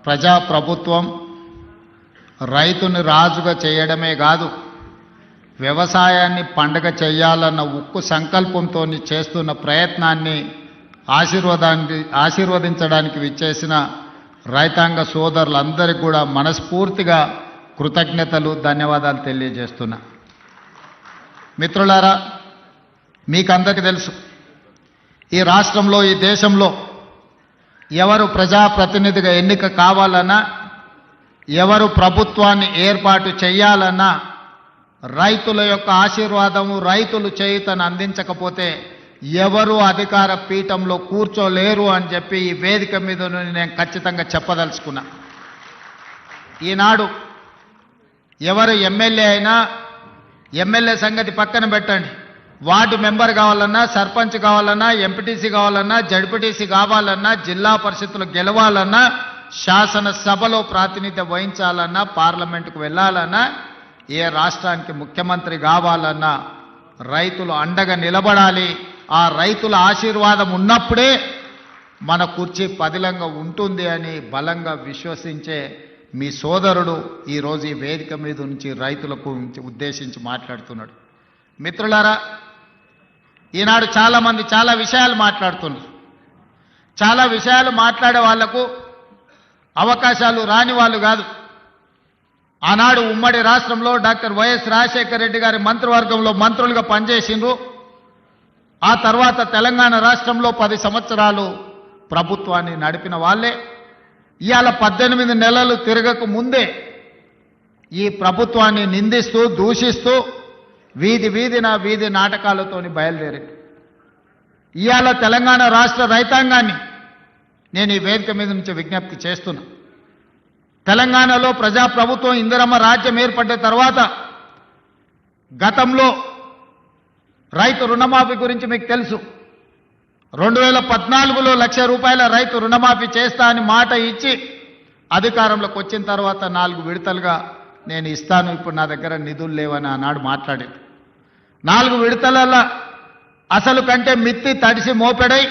ప్రజాప్రభుత్వం రైతుని రాజుగా చేయడమే కాదు, వ్యవసాయాన్ని పండగ చేయాలన్న ఉక్కు సంకల్పంతో చేస్తున్న ప్రయత్నాన్ని ఆశీర్వదించడానికి విచ్చేసిన రైతాంగ సోదరులందరికీ కూడా మనస్ఫూర్తిగా కృతజ్ఞతలు, ధన్యవాదాలు తెలియజేస్తున్నా. మిత్రులారా, మీకందరికీ తెలుసు, ఈ రాష్ట్రంలో, ఈ దేశంలో ఎవరు ప్రజాప్రతినిధిగా ఎన్నిక కావాలన్నా, ఎవరు ప్రభుత్వాన్ని ఏర్పాటు చేయాలన్నా రైతుల యొక్క ఆశీర్వాదము, రైతులు చేయుతను అందించకపోతే ఎవరు అధికార పీఠంలో కూర్చోలేరు అని చెప్పి ఈ వేదిక మీద నేను ఖచ్చితంగా చెప్పదలుచుకున్నా. ఈనాడు ఎవరు ఎమ్మెల్యే అయినా, ఎమ్మెల్యే సంగతి పక్కన పెట్టండి, వార్డు మెంబర్ కావాలన్నా, సర్పంచ్ కావాలన్నా, ఎంపీటీసీ కావాలన్నా, జడ్పీటీసీ కావాలన్నా, జిల్లా పరిషత్తులు గెలవాలన్నా, శాసనసభలో ప్రాతినిధ్యం వహించాలన్నా, పార్లమెంటుకు వెళ్ళాలన్నా, ఏ రాష్ట్రానికి ముఖ్యమంత్రి కావాలన్నా రైతులు అండగా నిలబడాలి. ఆ రైతుల ఆశీర్వాదం ఉన్నప్పుడే మన కుర్చీ పదిలంగా ఉంటుంది అని బలంగా విశ్వసించే మీ సోదరుడు ఈరోజు ఈ వేదిక మీద నుంచి రైతులకు ఉద్దేశించి మాట్లాడుతున్నాడు. మిత్రులారా, ఈనాడు చాలామంది చాలా విషయాలు మాట్లాడుతున్నారు. చాలా విషయాలు మాట్లాడే వాళ్లకు అవకాశాలు రాని వాళ్ళు కాదు. ఆనాడు ఉమ్మడి రాష్ట్రంలో డాక్టర్ వైఎస్ రాజశేఖర రెడ్డి గారి మంత్రివర్గంలో మంత్రులుగా పనిచేసిండ్రు. ఆ తర్వాత తెలంగాణ రాష్ట్రంలో 10 సంవత్సరాలు ప్రభుత్వాన్ని నడిపిన వాళ్ళే ఇవాళ 18 నెలలు తిరగక ముందే ఈ ప్రభుత్వాన్ని నిందిస్తూ, దూషిస్తూ వీధి నాటకాలతోని బయలుదేరి ఇవాళ తెలంగాణ రాష్ట్ర రైతాంగాన్ని నేను ఈ వేదిక మీద నుంచి విజ్ఞప్తి చేస్తున్నా. తెలంగాణలో ప్రజాప్రభుత్వం, ఇందిరమ్మ రాజ్యం ఏర్పడ్డ తర్వాత గతంలో రైతు రుణమాఫీ గురించి మీకు తెలుసు. 2014లో 1,00,000 రూపాయల రైతు రుణమాఫీ చేస్తా అని మాట ఇచ్చి అధికారంలోకి వచ్చిన తర్వాత 4 విడతలుగా నేను ఇస్తాను, ఇప్పుడు నా దగ్గర నిధులు లేవని ఆనాడు మాట్లాడేది. 4 విడతలలో అసలు కంటే మిత్తి తడిసి మోపెడై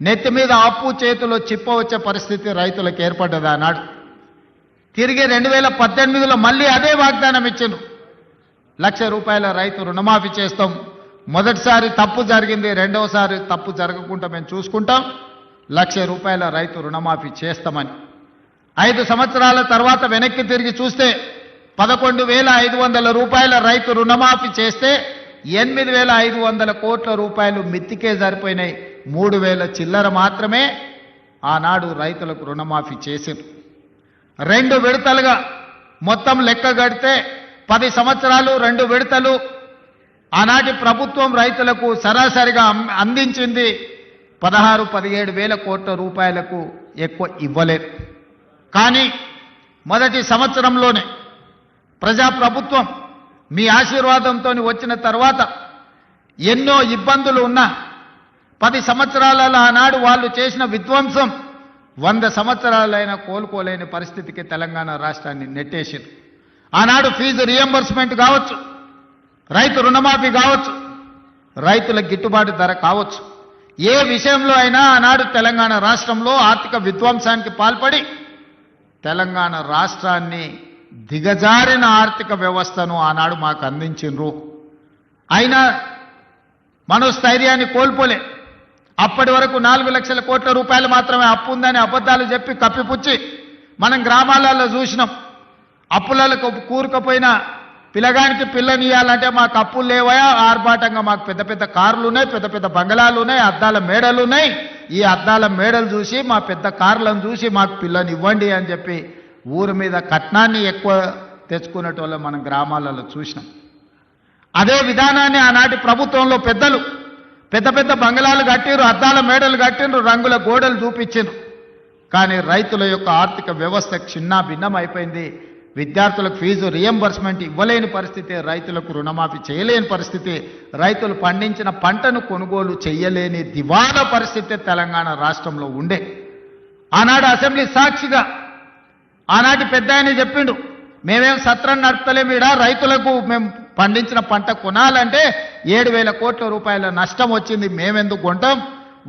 నెత్తి మీద అప్పు, చేతిలో చిప్ప వచ్చే పరిస్థితి రైతులకు ఏర్పడ్డది ఆనాడు. తిరిగి 2018లో మళ్ళీ అదే వాగ్దానం ఇచ్చిండ్రు, 1,00,000 రూపాయల రైతు రుణమాఫీ చేస్తాం. మొదటిసారి తప్పు జరిగింది, రెండవసారి తప్పు జరగకుండా మేము చూసుకుంటాం, 1,00,000 రూపాయల రైతు రుణమాఫీ చేస్తామని. 5 సంవత్సరాల తర్వాత వెనక్కి తిరిగి చూస్తే 11,500 రూపాయల రైతు రుణమాఫీ చేస్తే 8,500 కోట్ల రూపాయలు మిత్తికే సరిపోయినాయి. 3,000 చిల్లర మాత్రమే ఆనాడు రైతులకు రుణమాఫీ చేసింది. 2 విడతలుగా మొత్తం లెక్క గడితే 10 సంవత్సరాలు 2 విడతలు ఆనాటి ప్రభుత్వం రైతులకు సరాసరిగా అందించింది 16-17 వేల కోట్ల రూపాయలకు ఎక్కువ ఇవ్వలేదు. కానీ మొదటి సంవత్సరంలోనే ప్రజాప్రభుత్వం మీ ఆశీర్వాదంతో వచ్చిన తర్వాత ఎన్నో ఇబ్బందులు ఉన్నా 10 సంవత్సరాలలో ఆనాడు వాళ్ళు చేసిన విధ్వంసం 100 సంవత్సరాలైనా కోలుకోలేని పరిస్థితికి తెలంగాణ రాష్ట్రాన్ని నెట్టేసింది. ఆనాడు ఫీజు రియంబర్స్మెంట్ కావచ్చు, రైతు రుణమాఫీ కావచ్చు, రైతుల గిట్టుబాటు ధర కావచ్చు, ఏ విషయంలో అయినా ఆనాడు తెలంగాణ రాష్ట్రంలో ఆర్థిక విధ్వంసానికి పాల్పడి తెలంగాణ రాష్ట్రాన్ని దిగజారిన ఆర్థిక వ్యవస్థను ఆనాడు మాకు అందించిండ్రు. అయినా మనోస్థైర్యాన్ని కోల్పోలే. అప్పటి వరకు 4 లక్షల కోట్ల రూపాయలు మాత్రమే అప్పు ఉందని అబద్ధాలు చెప్పి కప్పిపుచ్చి మనం గ్రామాలలో చూసినాం. అప్పులకు కూరుకపోయిన పిల్లగానికి పిల్లనియాలంటే మాకు అప్పులు లేవయా, ఆర్భాటంగా మాకు పెద్ద పెద్ద కార్లు ఉన్నాయి, పెద్ద పెద్ద బంగళాలు ఉన్నాయి, అద్దాల మేడలు ఉన్నాయి. ఈ అద్దాల మేడలు చూసి, మా పెద్ద కార్లను చూసి మాకు పిల్లని ఇవ్వండి అని చెప్పి ఊరి మీద కట్నాన్ని ఎక్కువ తెచ్చుకునేటోళ్ళం మనం గ్రామాలలో చూసినాం. అదే విధానాన్ని ఆనాటి ప్రభుత్వంలో పెద్దలు పెద్ద పెద్ద బంగళాలు కట్టిరు, అద్దాల మేడలు కట్టిండ్రు, రంగుల గోడలు చూపించిండ్రు. కానీ రైతుల యొక్క ఆర్థిక వ్యవస్థ చిన్న భిన్నం అయిపోయింది. విద్యార్థులకు ఫీజు రియంబర్స్మెంట్ ఇవ్వలేని పరిస్థితి, రైతులకు రుణమాఫీ చేయలేని పరిస్థితి, రైతులు పండించిన పంటను కొనుగోలు చేయలేని దివాలా పరిస్థితి తెలంగాణ రాష్ట్రంలో ఉండే. ఆనాడు అసెంబ్లీ సాక్షిగా ఆనాటి పెద్ద ఆయన చెప్పిండు, మేమేం సత్రం నడపలేమీడా, రైతులకు మేము పండించిన పంట కొనాలంటే 7,000 కోట్ల రూపాయల నష్టం వచ్చింది, మేమెందుకు కొంటాం,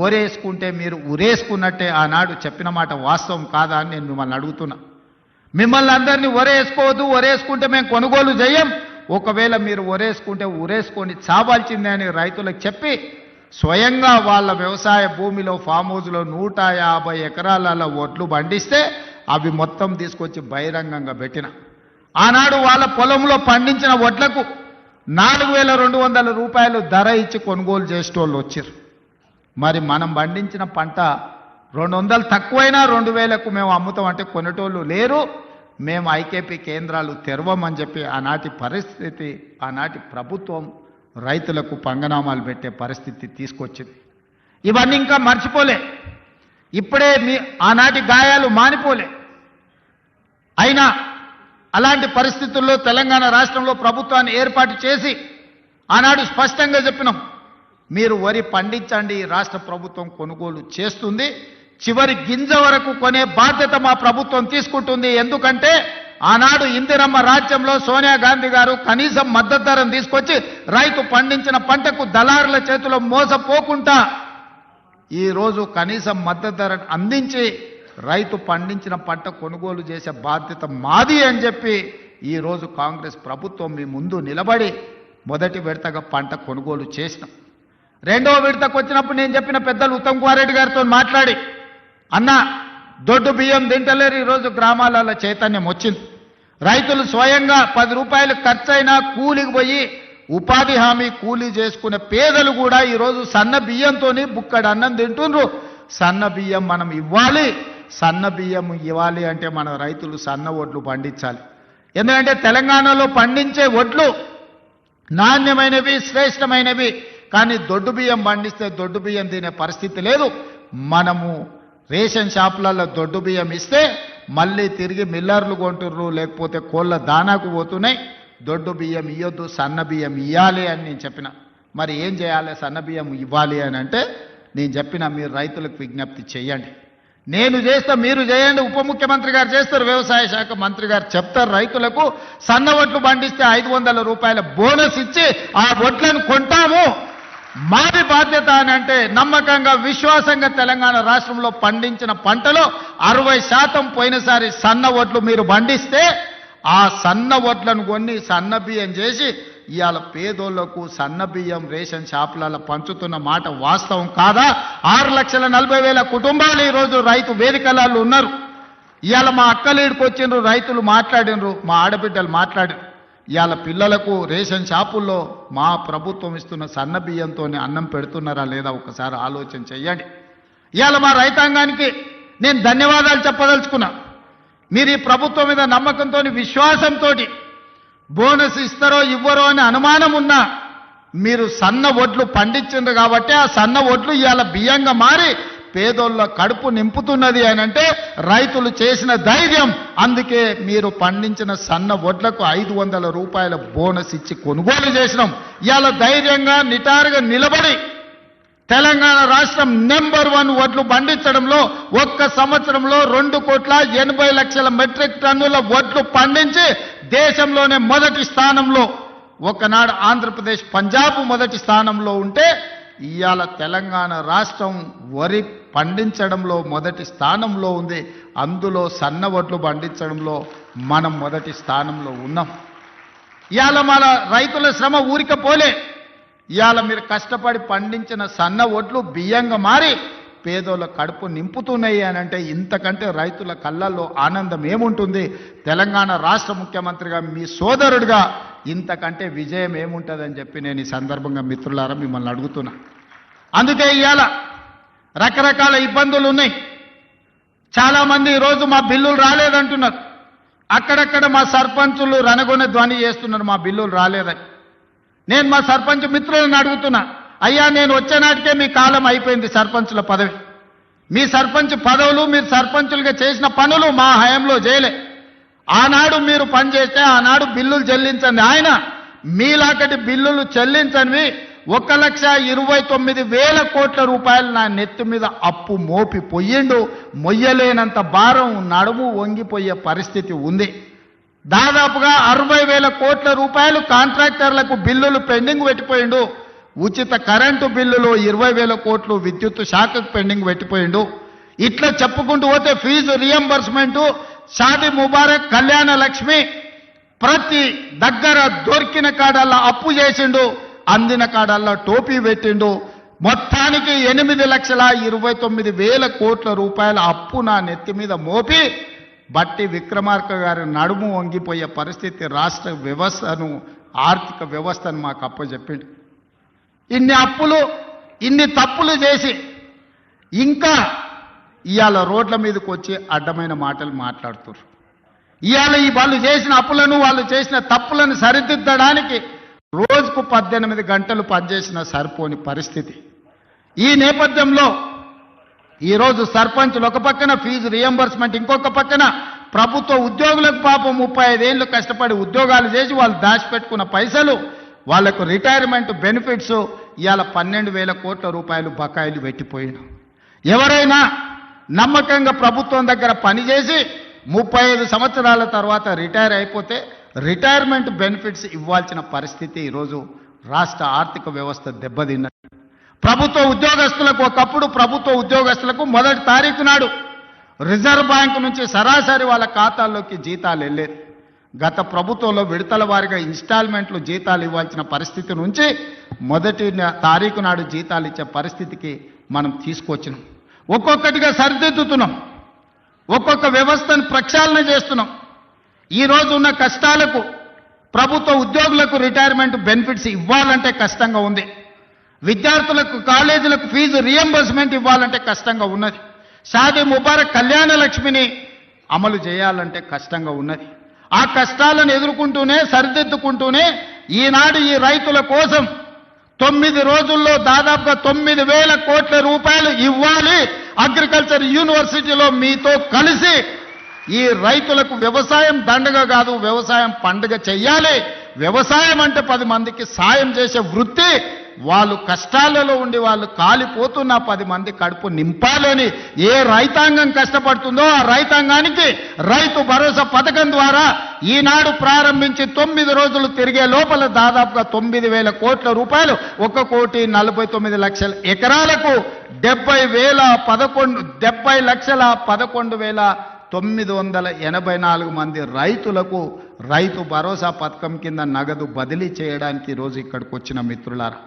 ఓరేసుకుంటే మీరు ఉరేసుకున్నట్టే ఆనాడు చెప్పిన మాట వాస్తవం కాదా అని నేను మిమ్మల్ని అడుగుతున్నా. మిమ్మల్ని అందరినీ ఒరేసుకోవద్దు, ఒరేసుకుంటే మేము కొనుగోలు చేయం, ఒకవేళ మీరు ఒరేసుకుంటే ఉరేసుకొని చావాల్సిందే అని రైతులకు చెప్పి స్వయంగా వాళ్ళ వ్యవసాయ భూమిలో ఫామ్ హౌస్లో 150 ఎకరాల ఒడ్లు పండిస్తే అవి మొత్తం తీసుకొచ్చి బహిరంగంగా పెట్టిన. ఆనాడు వాళ్ళ పొలంలో పండించిన వడ్లకు 4,200 రూపాయలు ధర ఇచ్చి కొనుగోలు చేసేటోళ్ళు వచ్చారు. మరి మనం పండించిన పంట 200 తక్కువైనా 2,000కు మేము అమ్ముతాం అంటే కొనేటోళ్ళు లేరు. మేము ఐకేపీ కేంద్రాలు తెరవమని చెప్పి ఆనాటి పరిస్థితి, ఆనాటి ప్రభుత్వం రైతులకు పంగనామాలు పెట్టే పరిస్థితి తీసుకొచ్చింది. ఇవన్నీ ఇంకా మర్చిపోలే, ఇప్పుడే ఆనాటి గాయాలు మానిపోలే. అయినా అలాంటి పరిస్థితుల్లో తెలంగాణ రాష్ట్రంలో ప్రభుత్వాన్ని ఏర్పాటు చేసి ఆనాడు స్పష్టంగా చెప్పినాం, మీరు వరి పండించండి, రాష్ట్ర ప్రభుత్వం కొనుగోలు చేస్తుంది, చివరి గింజ వరకు కొనే బాధ్యత మా ప్రభుత్వం తీసుకుంటుంది. ఎందుకంటే ఆనాడు ఇందిరమ్మ రాజ్యంలో సోనియా గాంధీ గారు కనీసం మద్దతు ధరను తీసుకొచ్చి రైతు పండించిన పంటకు దళారుల చేతిలో మోసపోకుండా ఈరోజు కనీసం మద్దతు ధరను అందించి రైతు పండించిన పంట కొనుగోలు చేసే బాధ్యత మాది అని చెప్పి ఈరోజు కాంగ్రెస్ ప్రభుత్వం మీ ముందు నిలబడి మొదటి విడతగా పంట కొనుగోలు చేసినాం. రెండవ విడతకు వచ్చినప్పుడు నేను చెప్పిన పెద్దలు ఉత్తమ్ కుమార్ రెడ్డి గారితో మాట్లాడి, అన్న దొడ్డు బియ్యం తింటలేరు, ఈరోజు గ్రామాలలో చైతన్యం వచ్చింది. రైతులు స్వయంగా 10 రూపాయలు ఖర్చైనా కూలికి పోయి ఉపాధి హామీ కూలీ చేసుకునే పేదలు కూడా ఈరోజు సన్న బియ్యంతో బుక్కడు అన్నం తింటుండ్రు. సన్న బియ్యం మనం ఇవ్వాలి, సన్న బియ్యం ఇవ్వాలి అంటే మన రైతులు సన్న వడ్లు పండించాలి. ఎందుకంటే తెలంగాణలో పండించే వడ్లు నాణ్యమైనవి, శ్రేష్టమైనవి. కానీ దొడ్డు బియ్యం పండిస్తే దొడ్డు బియ్యం తినే పరిస్థితి లేదు. మనము రేషన్ షాపులలో దొడ్డు బియ్యం ఇస్తే మళ్ళీ తిరిగి మిల్లర్లు కొంటుర్రు, లేకపోతే కోళ్ళ దానాకు పోతున్నాయి. దొడ్డు బియ్యం ఇవ్వద్దు, సన్న బియ్యం ఇవ్వాలి అని నేను చెప్పిన. మరి ఏం చేయాలి, సన్న బియ్యం ఇవ్వాలి అని అంటే నేను చెప్పిన, మీరు రైతులకు విజ్ఞప్తి చేయండి, నేను చేస్తా మీరు చేయండి. ఉప ముఖ్యమంత్రి గారు చేస్తారు, వ్యవసాయ శాఖ మంత్రి గారు చెప్తారు, రైతులకు సన్న వడ్లు పండిస్తే 500 రూపాయల బోనస్ ఇచ్చి ఆ వడ్లను కొంటాము, మాది బాధ్యత అని అంటే నమ్మకంగా విశ్వాసంగా తెలంగాణ రాష్ట్రంలో పండించిన పంటలో 60% పోయినసారి సన్న వడ్లు మీరు పండిస్తే ఆ సన్న వడ్లను కొన్ని సన్న బియ్యం చేసి ఇవాళ పేదోళ్లకు సన్న బియ్యం రేషన్ షాపులలో పంచుతున్న మాట వాస్తవం కాదా? 6,40,000 కుటుంబాలు ఈరోజు రైతు వేదికలలో ఉన్నారు. ఇవాళ మా అక్కలీడికి వచ్చిండ్రు, రైతులు మాట్లాడినరు, మా ఆడబిడ్డలు మాట్లాడారు. ఇవాళ పిల్లలకు రేషన్ షాపుల్లో మా ప్రభుత్వం ఇస్తున్న సన్న బియ్యంతో అన్నం పెడుతున్నారా లేదా ఒకసారి ఆలోచన చెయ్యండి. ఇవాళ మా రైతాంగానికి నేను ధన్యవాదాలు చెప్పదలుచుకున్నా. మీరు ఈ ప్రభుత్వం మీద నమ్మకంతో, విశ్వాసంతో బోనస్ ఇస్తారో ఇవ్వరో అని అనుమానం ఉన్నా మీరు సన్న వడ్లు పండించిండ్రు కాబట్టి ఆ సన్న వడ్లు ఇవాళ బియ్యంగా మారి పేదోళ్ళ కడుపు నింపుతున్నది అని అంటే రైతులు చేసిన ధైర్యం. అందుకే మీరు పండించిన సన్న వడ్లకు 500 రూపాయల బోనస్ ఇచ్చి కొనుగోలు చేసినాం. ఇవాళ ధైర్యంగా నిటారుగా నిలబడి తెలంగాణ రాష్ట్రం నెంబర్ 1 వడ్లు పండించడంలో ఒక్క సంవత్సరంలో 2,80,00,000 మెట్రిక్ టన్నుల వడ్లు పండించి దేశంలోనే మొదటి స్థానంలో, ఒకనాడు ఆంధ్రప్రదేశ్ పంజాబ్ మొదటి స్థానంలో ఉంటే ఇవాళ తెలంగాణ రాష్ట్రం వరి పండించడంలో మొదటి స్థానంలో ఉంది. అందులో సన్న వడ్లు పండించడంలో మనం మొదటి స్థానంలో ఉన్నాం. ఇవాళ మన రైతుల శ్రమ ఊరికపోలే. ఇవాళ మీరు కష్టపడి పండించిన సన్న వడ్లు బియ్యంగా మారి పేదోళ్ళ కడుపు నింపుతున్నాయి అని అంటే ఇంతకంటే రైతుల కళ్ళల్లో ఆనందం ఏముంటుంది? తెలంగాణ రాష్ట్ర ముఖ్యమంత్రిగా మీ సోదరుడిగా ఇంతకంటే విజయం ఏముంటుందని చెప్పి నేను ఈ సందర్భంగా మిత్రులారా మిమ్మల్ని అడుగుతున్నా. అందుకే ఇవాళ రకరకాల ఇబ్బందులు ఉన్నాయి. చాలామంది ఈరోజు మా బిల్లులు రాలేదంటున్నారు. అక్కడక్కడ మా సర్పంచులు రణగొన ధ్వని చేస్తున్నారు మా బిల్లులు రాలేదని. నేను మా సర్పంచ్ మిత్రులను అడుగుతున్నా, అయ్యా నేను వచ్చే నాటికే మీ కాలం అయిపోయింది సర్పంచుల పదవి. మీ సర్పంచ్ పదవులు, మీరు సర్పంచులుగా చేసిన పనులు మా హయాంలో చేయలే. ఆనాడు మీరు పనిచేస్తే ఆనాడు బిల్లులు చెల్లించండి. ఆయన మీలాకటి బిల్లులు చెల్లించనివి 1,29,000 కోట్ల రూపాయలు నా నెత్తి మీద అప్పు మోపి పొయ్యిండు. మొయ్యలేనంత భారం, నడుము వంగిపోయే పరిస్థితి ఉంది. దాదాపుగా 60,000 కోట్ల రూపాయలు కాంట్రాక్టర్లకు బిల్లులు పెండింగ్ పెట్టిపోయిండు. ఉచిత కరెంటు బిల్లులో 20,000 కోట్లు విద్యుత్ శాఖకు పెండింగ్ పెట్టిపోయిండు. ఇట్లా చెప్పుకుంటూ పోతే ఫీజు రియంబర్స్మెంటు, షాదీ ముబారక్, కళ్యాణ లక్ష్మి ప్రతి దగ్గర దొరికిన కాడల్లా అప్పు చేసిండు, అందిన కాడల్లా టోపీ పెట్టిండు. మొత్తానికి 8,29,000 కోట్ల రూపాయల అప్పు నా నెత్తి మీద మోపి బట్టి విక్రమార్క గారి నడుము వంగిపోయే పరిస్థితి రాష్ట్ర వ్యవస్థను, ఆర్థిక వ్యవస్థను మాకు అప్పచెప్పిండు. ఇన్ని అప్పులు, ఇన్ని తప్పులు చేసి ఇంకా ఇవాళ రోడ్ల మీదకి వచ్చి అడ్డమైన మాటలు మాట్లాడుతున్నారు. ఇవాళ ఈ వాళ్ళు చేసిన అప్పులను, వాళ్ళు చేసిన తప్పులను సరిదిద్దడానికి రోజుకు 18 గంటలు పనిచేసిన సరిపోని పరిస్థితి. ఈ నేపథ్యంలో ఈరోజు సర్పంచులు ఒక పక్కన, ఫీజు రియంబర్స్మెంట్ ఇంకొక పక్కన, ప్రభుత్వ ఉద్యోగులకు పాపం 35 ఏళ్ళు కష్టపడి ఉద్యోగాలు చేసి వాళ్ళు దాచిపెట్టుకున్న పైసలు, వాళ్లకు రిటైర్మెంట్ బెనిఫిట్స్ ఇవాళ 12,000 కోట్ల రూపాయలు బకాయిలు పెట్టిపోయిన. ఎవరైనా నమ్మకంగా ప్రభుత్వం దగ్గర పనిచేసి 35 సంవత్సరాల తర్వాత రిటైర్ అయిపోతే రిటైర్మెంట్ బెనిఫిట్స్ ఇవ్వాల్సిన పరిస్థితి ఈరోజు రాష్ట్ర ఆర్థిక వ్యవస్థ దెబ్బతిన్నది. ప్రభుత్వ ఉద్యోగస్తులకు, ఒకప్పుడు ప్రభుత్వ ఉద్యోగస్తులకు మొదటి తారీఖు నాడు రిజర్వ్ బ్యాంకు నుంచి సరాసరి వాళ్ళ ఖాతాల్లోకి జీతాలు వెళ్ళేది. గత ప్రభుత్వంలో విడతల వారిగా ఇన్స్టాల్మెంట్లు జీతాలు ఇవ్వాల్సిన పరిస్థితి నుంచి మొదటి తారీఖు నాడు జీతాలు ఇచ్చే పరిస్థితికి మనం తీసుకొచ్చినాం. ఒక్కొక్కటిగా సరిదిద్దుతున్నాం, ఒక్కొక్క వ్యవస్థను ప్రక్షాళన చేస్తున్నాం. ఈరోజు ఉన్న కష్టాలకు ప్రభుత్వ ఉద్యోగులకు రిటైర్మెంట్ బెనిఫిట్స్ ఇవ్వాలంటే కష్టంగా ఉంది. విద్యార్థులకు, కాలేజీలకు ఫీజు రియంబర్స్మెంట్ ఇవ్వాలంటే కష్టంగా ఉన్నది. షాదీ ముబారక్, కళ్యాణ లక్ష్మిని అమలు చేయాలంటే కష్టంగా ఉన్నది. ఆ కష్టాలను ఎదుర్కొంటూనే, సరిదిద్దుకుంటూనే ఈనాడు ఈ రైతుల కోసం 9 రోజుల్లో దాదాపుగా 9,000 కోట్ల రూపాయలు ఇవ్వాలి. అగ్రికల్చర్ యూనివర్సిటీలో మీతో కలిసి ఈ రైతులకు వ్యవసాయం దండగ కాదు, వ్యవసాయం పండుగ చెయ్యాలి. వ్యవసాయం అంటే 10 మందికి సాయం చేసే వృత్తి. వాళ్ళు కష్టాలలో ఉండి వాళ్ళు కాలిపోతున్న 10 మంది కడుపు నింపాలని ఏ రైతాంగం కష్టపడుతుందో ఆ రైతాంగానికి రైతు భరోసా పథకం ద్వారా ఈనాడు ప్రారంభించి 9 రోజులు తిరిగే లోపల దాదాపుగా 9,000 కోట్ల రూపాయలు, 1,49,00,000 ఎకరాలకు 70,11,984 మంది రైతులకు రైతు భరోసా పథకం కింద నగదు బదిలీ చేయడానికి ఈరోజు ఇక్కడికి వచ్చిన మిత్రులారా.